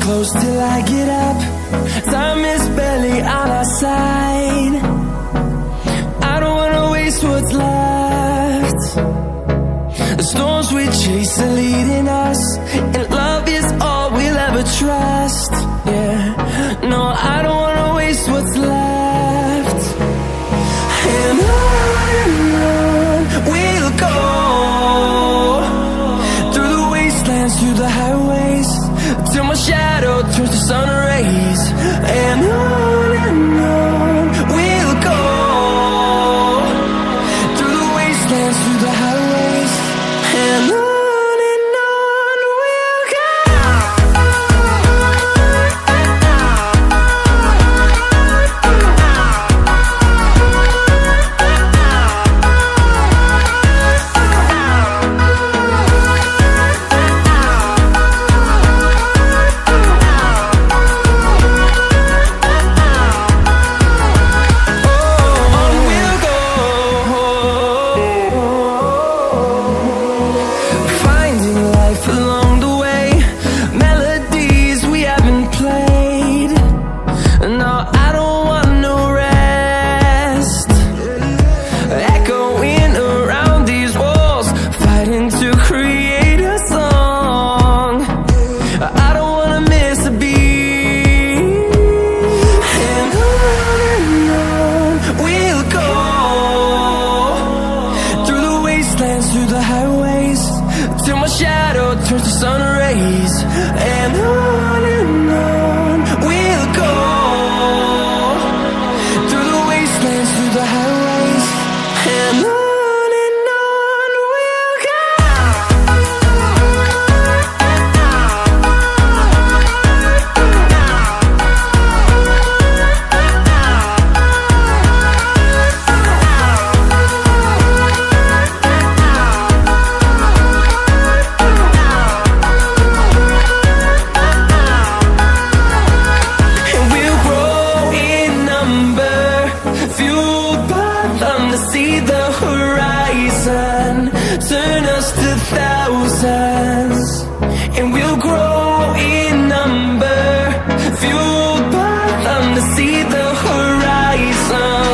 close till I get up. Time is barely on our side. I don't wanna waste what's left. The storms we chase are leading us, and love is all we'll ever trust. Yeah, no, I don't wanna waste what's left. And on we'll go, through the wastelands, through the highways, till my shadow turns to sun rays. And on we'll go, through the wastelands, through the highways, and on we'll go. Through the highways, till my shadow turns to sun rays. And on we'll go, through the wastelands, through the highways, and on we'll go. See the horizon, turn us to thousands, and we'll grow in number, fueled by them to see the horizon.